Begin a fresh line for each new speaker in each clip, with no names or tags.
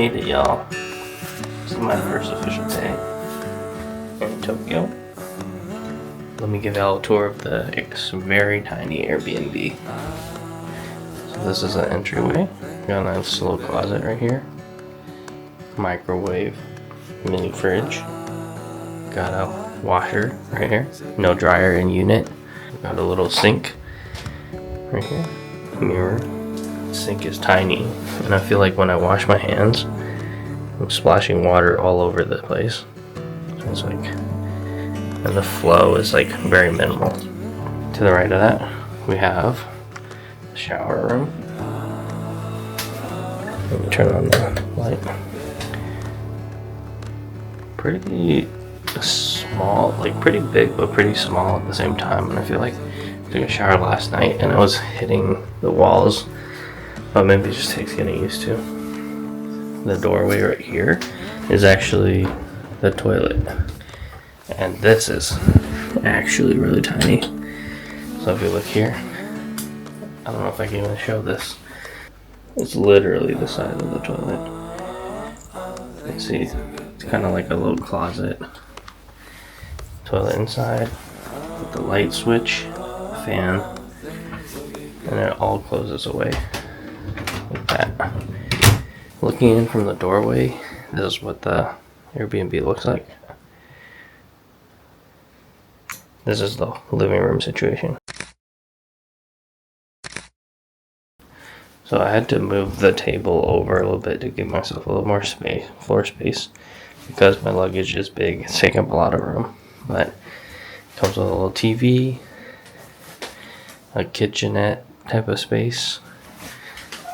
made it, y'all. This is my first official day in Tokyo. Let me give y'all a tour of this very tiny Airbnb. So this is an entryway. Got a nice little closet right here. Microwave, mini fridge. Got a washer right here. No dryer in unit. Got a little sink right here. Mirror. The sink is tiny, and I feel like when I wash my hands, I'm splashing water all over the place. So it's like, and the flow is like very minimal. To the right of that, we have the shower room. Let me turn on the light. Pretty small, like pretty big, but pretty small at the same time. And I feel like I took a shower last night and it was hitting the walls, but maybe it just takes getting used to. The doorway right here is actually the toilet, and this is actually really tiny. So if you look here, I don't know if I can even show this. It's literally the size of the toilet. You can see it's kind of like a little closet. Toilet inside with the light switch, fan, and it all closes away like that. Looking in from the doorway, this is what the Airbnb looks like. This is the living room situation. So I had to move the table over a little bit to give myself a little more space, floor space, because my luggage is big. It's taking up a lot of room. But it comes with a little TV, a kitchenette type of space.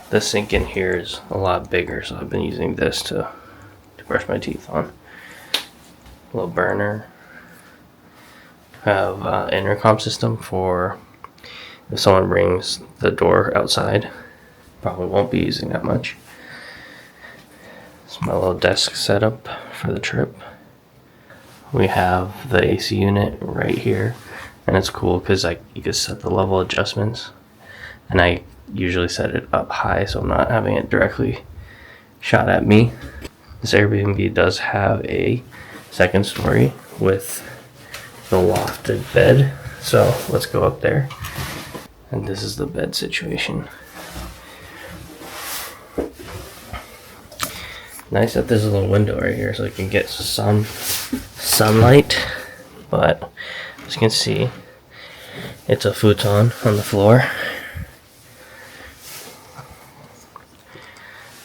The sink in here is a lot bigger, so I've been using this to brush my teeth on. A little burner. Have an intercom system for if someone brings the door outside. Probably won't be using that much. It's my little desk setup for the trip. We have the AC unit right here, and it's cool because you can set the level adjustments, and I usually set it up high so I'm not having it directly shot at me. This Airbnb does have a second story with the lofted bed, so let's go up there. And this is the bed situation. Nice that there's a little window right here so I can get some sunlight, but as you can see, it's a futon on the floor.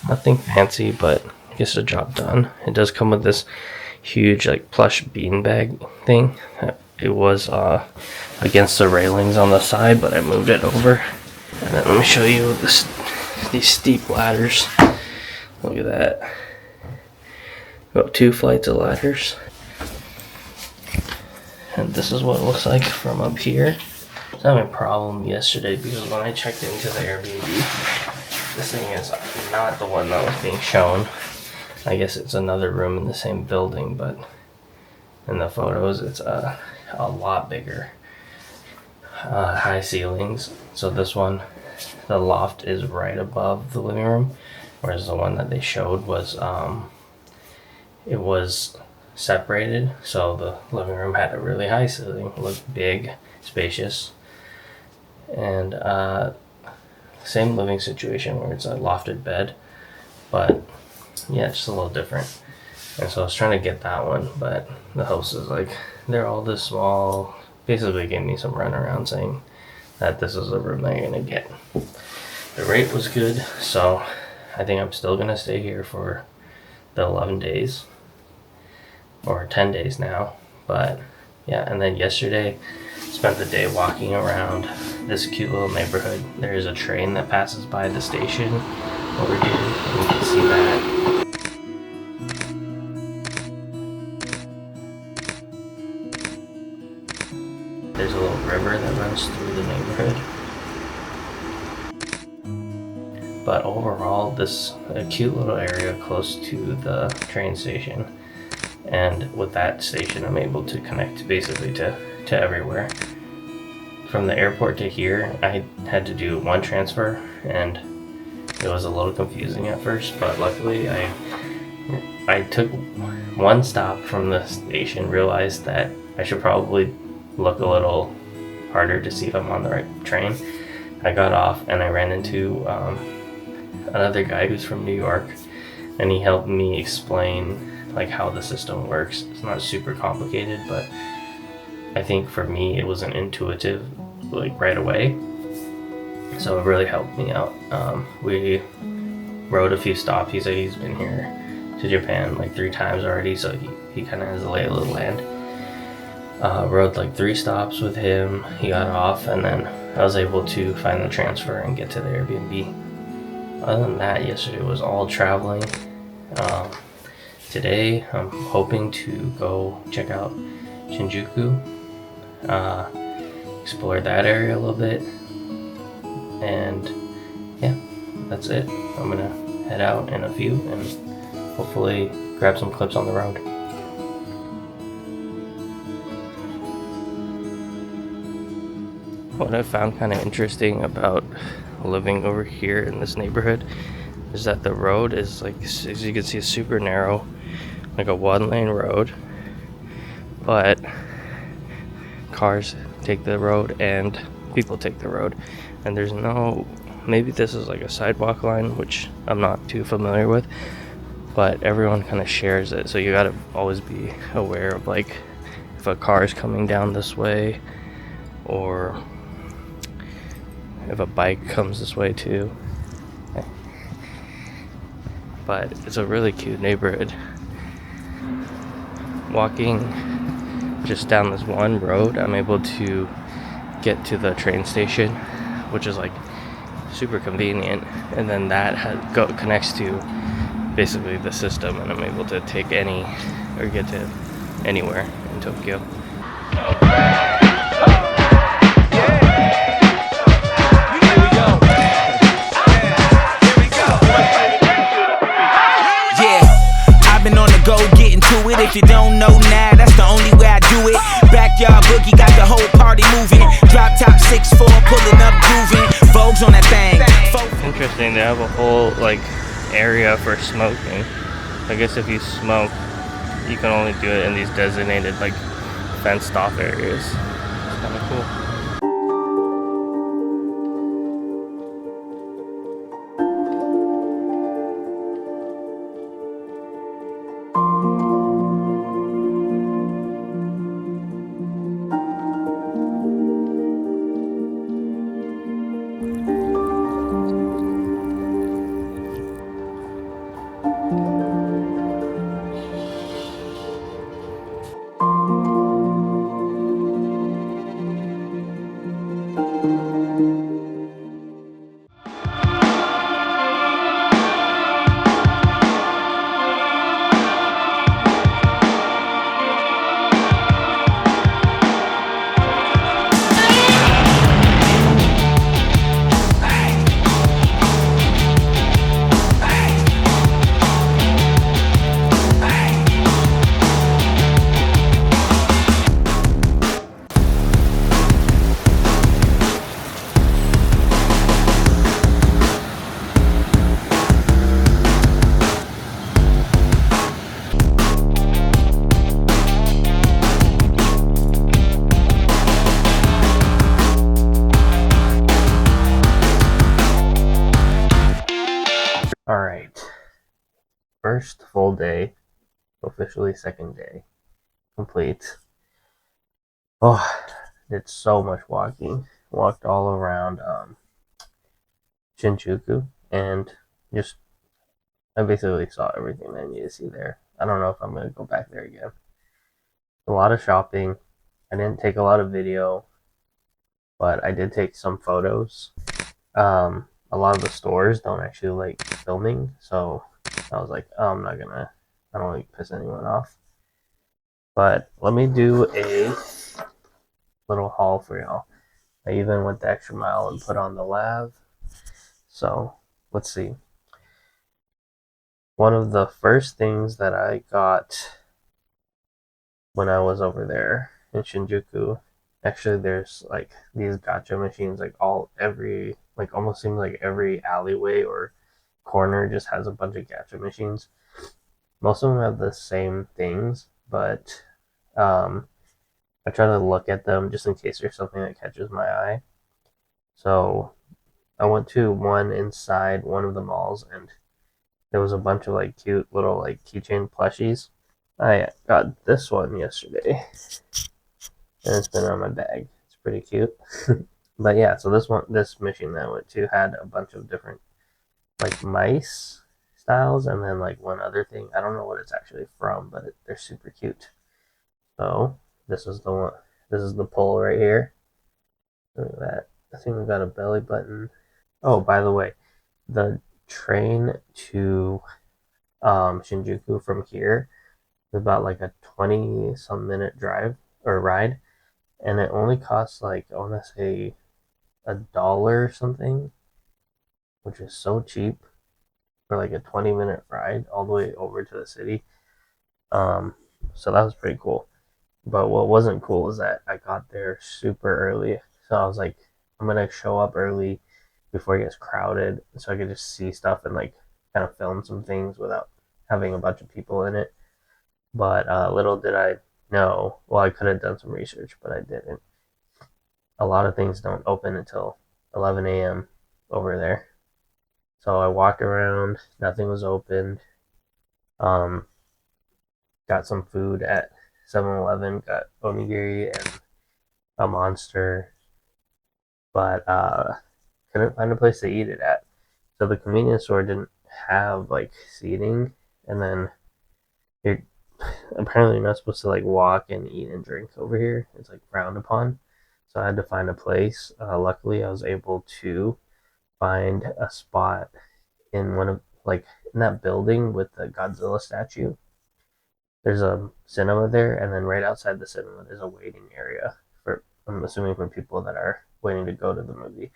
Nothing fancy, but gets the job done. It does come with this huge like plush beanbag thing. It was against the railings on the side, but I moved it over. And then let me show you these steep ladders. Look at that. About 2 flights of ladders. And this is what it looks like from up here. I was having a problem yesterday because when I checked into the Airbnb, this thing is not the one that was being shown. I guess it's another room in the same building, but in the photos it's a lot bigger. High ceilings. So this one, the loft is right above the living room, whereas the one that they showed was it was separated, so the living room had a really high ceiling, looked big, spacious, and same living situation where it's a lofted bed, but yeah, just a little different. And so I was trying to get that one, but the host is like, they're all this small. Basically gave me some runaround saying that this is the room that you're gonna get. The rate was good, so I think I'm still gonna stay here for the 11 days or 10 days now. But yeah, and then yesterday spent the day walking around this cute little neighborhood. There is a train that passes by the station over here, and you can see that. There's a little river that runs through the neighborhood. But overall, this a cute little area close to the train station. And with that station, I'm able to connect basically to everywhere. From the airport to here, I had to do one transfer, and It was a little confusing at first, but luckily I took one stop from the station, realized that I should probably look a little harder to see if I'm on the right train. I got off and I ran into another guy who's from New York, and he helped me explain like how the system works. It's not super complicated, but I think for me it wasn't intuitive like right away, so it really helped me out. We rode a few stops. He said he's been here to Japan like 3 times already, so he kind of has a lay of the land. Rode like 3 stops with him. He got off, and then I was able to find the transfer and get to the Airbnb. Other than that, yesterday was all traveling. Today I'm hoping to go check out Shinjuku, explore that area a little bit, and yeah, that's it. I'm gonna head out in a few and hopefully grab some clips on the road. What I found kind of interesting about living over here in this neighborhood is that the road is like, as you can see, super narrow, like a 1-lane road, but cars take the road and people take the road, and there's no, maybe this is like a sidewalk line, which I'm not too familiar with, but everyone kind of shares it, so you gotta always be aware of like if a car is coming down this way, or if a bike comes this way too. But it's a really cute neighborhood. Walking just down this one road, I'm able to get to the train station, which is like super convenient, and then that connects to basically the system, and I'm able to take any or get to anywhere in Tokyo.
If you don't know now, that's the only way I do it. Backyard boogie got the whole party moving. Drop top 6'4", pulling up grooving. Vogue's on that thing.
Interesting, they have a whole like area for smoking. I guess if you smoke, you can only do it in these designated like fenced off areas. It's kind of cool. Alright, first full day, officially second day, complete. Oh, did so much walking. Walked all around Shinjuku, and just, I basically saw everything I need to see there. I don't know if I'm going to go back there again. A lot of shopping. I didn't take a lot of video, but I did take some photos. A lot of the stores don't actually like filming, so I was like, oh, I don't want to piss anyone off. But let me do a little haul for y'all. I even went the extra mile and put on the lav. So let's see. One of the first things that I got when I was over there in Shinjuku, actually there's like these gacha machines like almost seems like every alleyway or corner just has a bunch of gacha machines. Most of them have the same things, but um, I try to look at them just in case there's something that catches my eye. So I went to one inside one of the malls, and there was a bunch of like cute little like keychain plushies. I got this one yesterday, and it's been on my bag. It's pretty cute. But yeah, so this machine that I went to had a bunch of different like mice styles, and then like one other thing. I don't know what it's actually from, but they're super cute. So this is the one. This is the pole right here. Look at that. I think we got a belly button. Oh, by the way, the train to Shinjuku from here is about like a 20 some minute drive or ride, and it only costs like I want to say $1 or something, which is so cheap for like a 20-minute ride all the way over to the city. Um, so that was pretty cool. But what wasn't cool is that I got there super early. So I was like, I'm gonna show up early before it gets crowded, so I could just see stuff and like kind of film some things without having a bunch of people in it. But little did I know, well, I could have done some research, but I didn't. A lot of things don't open until 11 a.m. over there. So I walked around, nothing was open. Um, got some food at 7-Eleven, got onigiri and a monster, but couldn't find a place to eat it at. So the convenience store didn't have like seating, and then you're apparently not supposed to like walk and eat and drink over here. It's like frowned upon. So I had to find a place. Luckily, I was able to find a spot in one of like in that building with the Godzilla statue. There's a cinema there, and then right outside the cinema, there's a waiting area for I'm assuming for people that are waiting to go to the movie.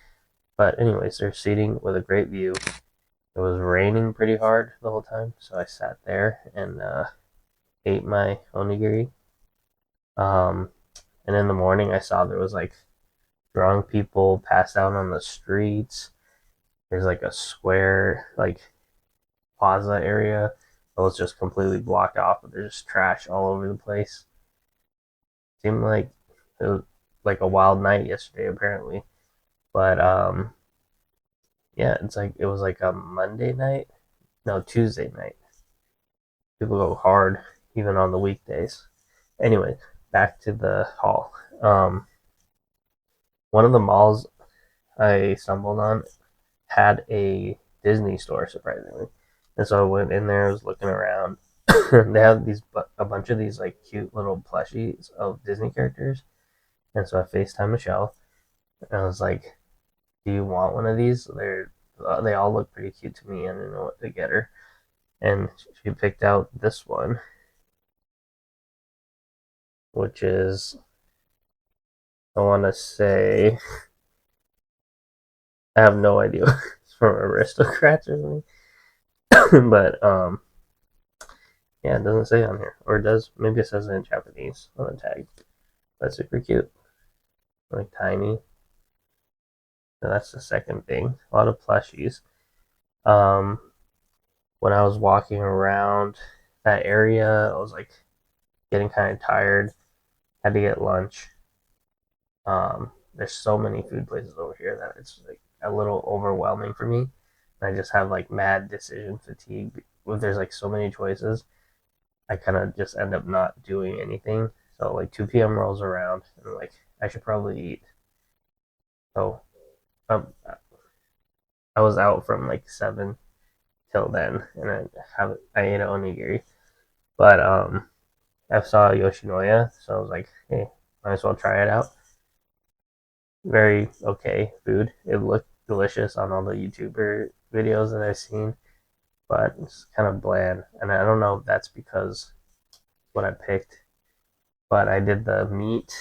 But anyways, there's seating with a great view. It was raining pretty hard the whole time, so I sat there and ate my onigiri. Um, and in the morning, I saw there was like drunk people passed out on the streets. There's like a square like plaza area that was just completely blocked off, but there's just trash all over the place. Seemed like it was like a wild night yesterday, apparently. But yeah, it's like it was like a Monday night, no Tuesday night. People go hard even on the weekdays. Anyway, back to the haul. Um, one of the malls I stumbled on had a Disney store, surprisingly, and so I went in there. I was looking around. They have a bunch of these like cute little plushies of Disney characters, and so I FaceTime Michelle, and I was like, "Do you want one of these?" They all look pretty cute to me. I didn't know what to get her, and she picked out this one, which is I want to say I have no idea. It's from Aristocrats or something, but yeah, it doesn't say on here, or it does. Maybe it says it in Japanese on the tag. That's super cute, like tiny. So that's the second thing. A lot of plushies. Um, when I was walking around that area, I was like getting kind of tired. Had to get lunch. There's so many food places over here that it's like a little overwhelming for me. I just have like mad decision fatigue. If there's like so many choices, I kind of just end up not doing anything. So like 2 p.m. rolls around, and like I should probably eat. So um, I was out from like 7 till then, and I ate an onigiri. But I saw Yoshinoya, so I was like, hey, might as well try it out. Very okay food. It looked delicious on all the YouTuber videos that I've seen, but it's kind of bland. And I don't know if that's because what I picked, but I did the meat,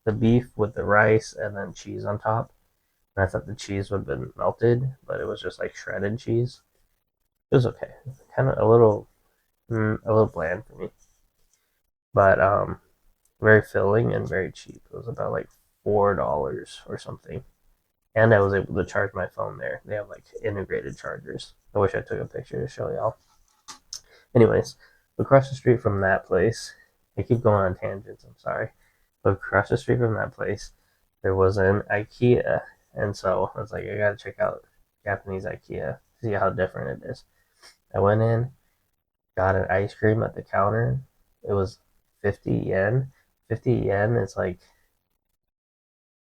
the beef with the rice, and then cheese on top. And I thought the cheese would have been melted, but it was just like shredded cheese. It was okay, kind of a little bland for me, but very filling and very cheap. It was about like $4 or something, and I was able to charge my phone there. They have like integrated chargers. I wish I took a picture to show y'all. Anyways, across the street from that place, I keep going on tangents, I'm sorry. But across the street from that place, there was an IKEA. And so I was like, I gotta check out Japanese IKEA, see how different it is. I went in, got an ice cream at the counter. It was 50 yen. 50 yen is like,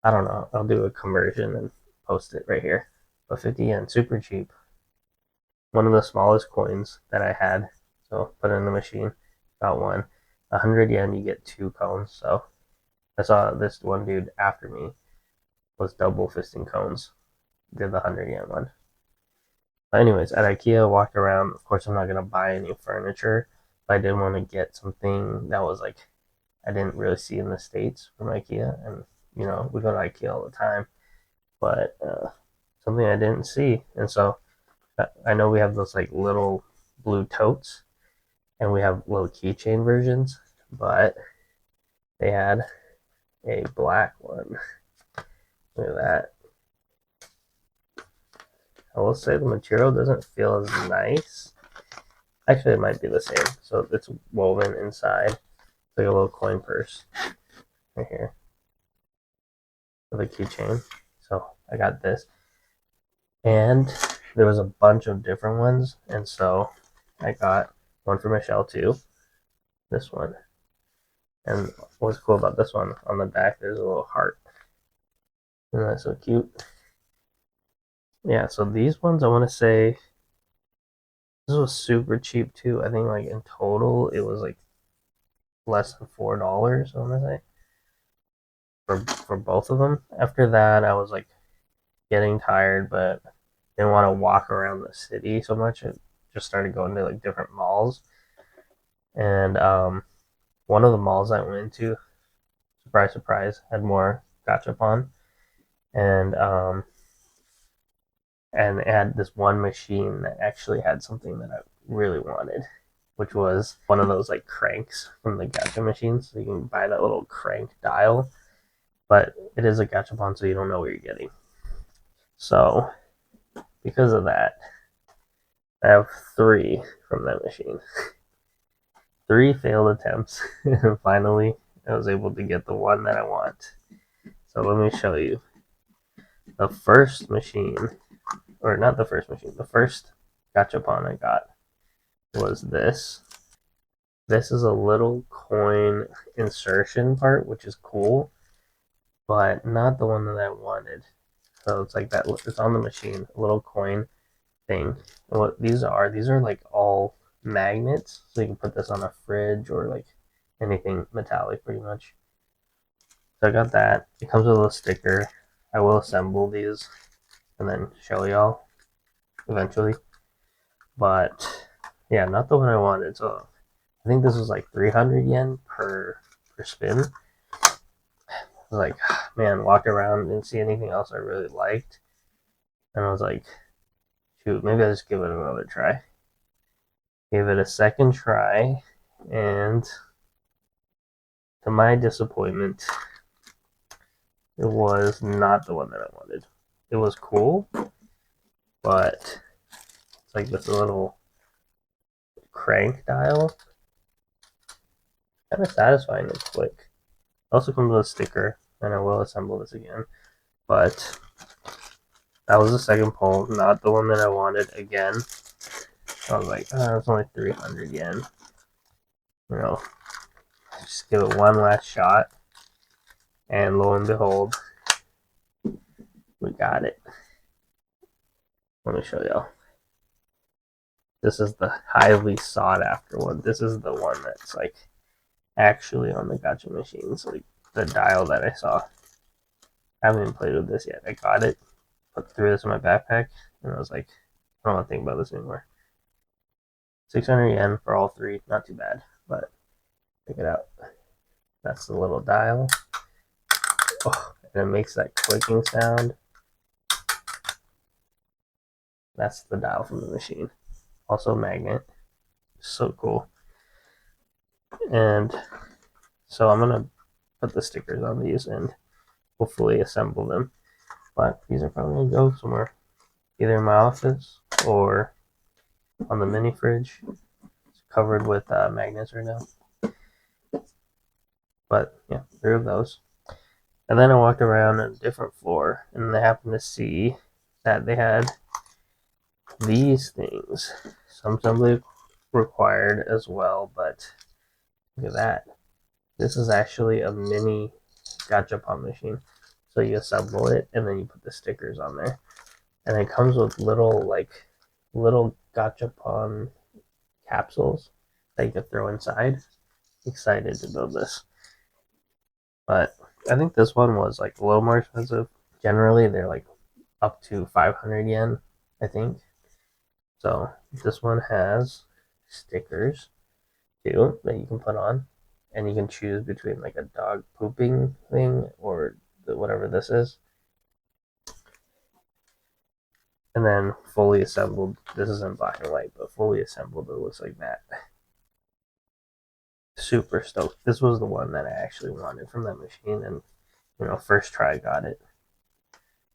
I don't know, I'll do a conversion and post it right here. But 50 yen, super cheap. One of the smallest coins that I had. So put it in the machine, got one. 100 yen, you get 2 cones. So I saw this one dude after me was double fisting cones. Did the 100 yen one. But anyways, at IKEA, walked around. Of course, I'm not gonna buy any furniture, but I did want to get something that was like I didn't really see in the States from IKEA, and we go to IKEA all the time, but something I didn't see, and so I know we have those like little blue totes, and we have little keychain versions, but they had a black one. Look at that. I will say the material doesn't feel as nice. Actually, it might be the same. So it's woven inside. It's like a little coin purse right here with a keychain. So I got this. And there was a bunch of different ones. And so I got one for Michelle too. This one. And what's cool about this one, on the back, there's a little heart. Isn't that so cute? Yeah, so these ones, I want to say, this was super cheap too. I think like in total, it was like less than $4, I want to say, for both of them. After that, I was like getting tired, but didn't want to walk around the city so much. I just started going to like different malls. And one of the malls I went into, surprise, surprise, had more gachapon. And and it had this one machine that actually had something that I really wanted, which was one of those like cranks from the gacha machines. So you can buy that little crank dial, but it is a gachapon, so you don't know what you're getting. So because of that, I have 3 from that machine. 3 failed attempts, and finally I was able to get the one that I want. So let me show you. The first machine, or not the first machine, the first gachapon I got was this. This is a little coin insertion part, which is cool, but not the one that I wanted. So it's like that, it's on the machine, a little coin thing. And what these are like all magnets, so you can put this on a fridge or like anything metallic pretty much. So I got that. It comes with a sticker. I will assemble these and then show y'all eventually. But yeah, not the one I wanted. So I think this was like 300 yen per spin. I was like, man, walked around, didn't see anything else I really liked. And I was like, shoot, maybe I'll just give it another try. Gave it a second try, and to my disappointment, it was not the one that I wanted. It was cool, but it's like this little crank dial. Kind of satisfying and quick. Also comes with a sticker, and I will assemble this again. But that was the second pull, not the one that I wanted again. I was like, oh, it's only 300 yen. Just give it one last shot. And lo and behold, we got it. Let me show y'all. This is the highly sought after one. This is the one that's like actually on the gacha machines, like the dial that I saw. I haven't even played with this yet. I got it, threw this in my backpack, and I was like, I don't want to think about this anymore. 600 yen for all 3, not too bad, but check it out. That's the little dial. Oh, and it makes that clicking sound. That's the dial from the machine. Also magnet. So cool. And so I'm gonna put the stickers on these and hopefully assemble them. But these are probably gonna go somewhere, either in my office or on the mini fridge. It's covered with magnets right now. But yeah, 3 of those. And then I walked around a different floor, and I happened to see that they had these things. Some assembly required as well, but look at that. This is actually a mini gachapon machine. So you assemble it, and then you put the stickers on there. And it comes with little gachapon capsules that you can throw inside. Excited to build this. But I think this one was like a little more expensive. Generally, they're like up to 500 yen, I think. So this one has stickers too that you can put on, and you can choose between like a dog pooping thing or whatever this is. And then fully assembled, this is in black and white, but fully assembled, it looks like that. Super stoked. This was the one that I actually wanted from that machine, and first try got it.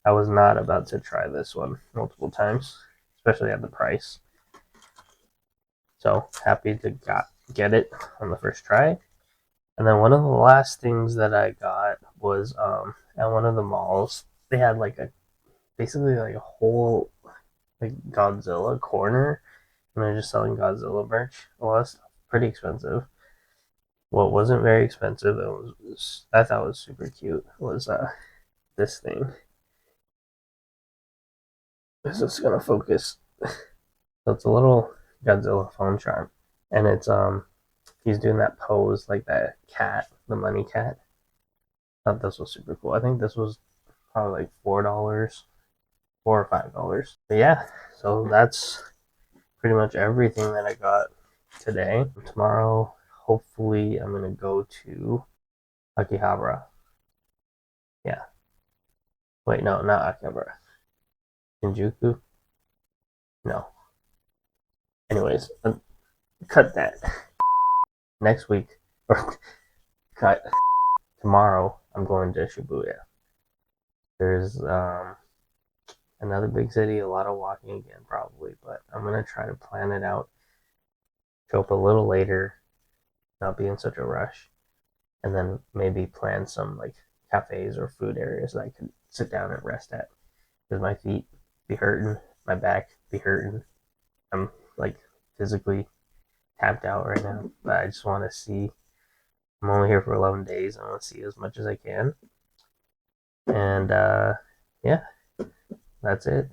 I was not about to try this one multiple times, especially at the price. So happy to get it on the first try. And then one of the last things that I got was at one of the malls. They had basically like a whole like Godzilla corner, and they're just selling Godzilla merch. Well, that's pretty expensive. What wasn't very expensive, I thought was super cute, was this thing. This is gonna focus. So it's a little Godzilla phone charm, and it's he's doing that pose like that cat, the money cat. I thought this was super cool. I think this was probably like $4, $4 or $5. But yeah, so that's pretty much everything that I got today. Tomorrow, hopefully, I'm gonna go to Akihabara. Yeah. Wait, no, not Akihabara. Shinjuku? No. Anyways, cut that. Next week, or cut. Tomorrow, I'm going to Shibuya. There's another big city, a lot of walking again, probably, but I'm gonna try to plan it out. Show up a little later, not be in such a rush, and then maybe plan some like cafes or food areas that I could sit down and rest at. Because my feet be hurting, my back be hurting. I'm like physically tapped out right now, but I just want to see. I'm only here for 11 days. I want to see as much as I can, and yeah, that's it.